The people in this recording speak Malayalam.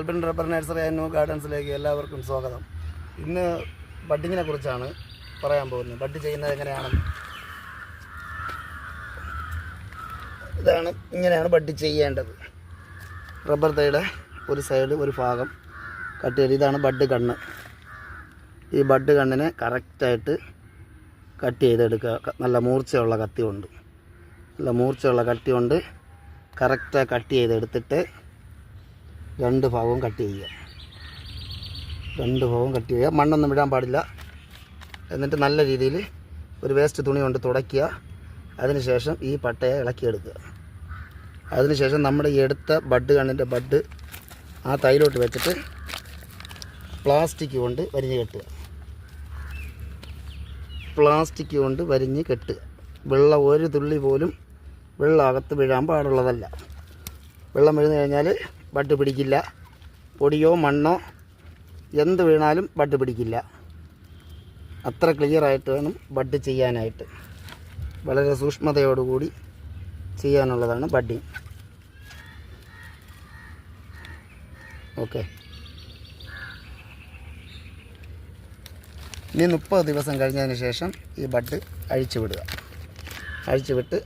Albin rubber nursery and new ഗാർഡൻസിലേക്ക് എല്ലാവർക്കും സ്വാഗതം. ഇന്ന് ബഡ്ഡിങ്ങിനെ കുറിച്ചാണ് പറയാൻ പോകുന്നത്. ബഡ് ചെയ്യുന്നത് എങ്ങനെയാണെന്ന്. ഇങ്ങനെയാണ് ബഡ് ചെയ്യേണ്ടത്. റബ്ബർ തൈയുടെ ഒരു സൈഡ് ഒരു ഭാഗം കട്ട് ചെയ്ത് ഇതാണ് ബഡ് കണ്ണ്. ഈ ബഡ് കണ്ണിനെ കറക്റ്റായിട്ട് കട്ട് ചെയ്തെടുക്കുക. നല്ല മൂർച്ചയുള്ള കത്തി കൊണ്ട് കറക്റ്റായി കട്ട് ചെയ്തെടുത്തിട്ട് രണ്ട് ഭാഗവും കട്ട് ചെയ്യുക. മണ്ണൊന്നും വിടാൻ പാടില്ല. എന്നിട്ട് നല്ല രീതിയിൽ ഒരു വേസ്റ്റ് തുണി കൊണ്ട് തുടയ്ക്കുക. അതിനുശേഷം ഈ പട്ടയെ ഇളക്കിയെടുക്കുക. അതിനുശേഷം നമ്മുടെ ഈ എടുത്ത ബഡ് കണ്ണിൻ്റെ ബഡ് ആ തൈലോട്ട് വെച്ചിട്ട് പ്ലാസ്റ്റിക് കൊണ്ട് വരിഞ്ഞ് കെട്ടുക. വെള്ളം ഒരു തുള്ളി പോലും വെള്ളം അകത്ത് വീഴാൻ പാടുള്ളതല്ല. വെള്ളം വീഴുന്നു കഴിഞ്ഞാൽ ബഡ് പിടിക്കില്ല. പൊടിയോ മണ്ണോ എന്ത് വീണാലും ബഡ് പിടിക്കില്ല. അത്ര ക്ലിയറായിട്ട് വേണം ബഡ് ചെയ്യാനായിട്ട്. വളരെ സൂക്ഷ്മതയോടുകൂടി ചെയ്യാനുള്ളതാണ് ബഡ്ഡിങ്. ഓക്കെ. ഇനി 30 ദിവസം കഴിഞ്ഞതിന് ശേഷം ഈ ബഡ് അഴിച്ചു വിട്ട്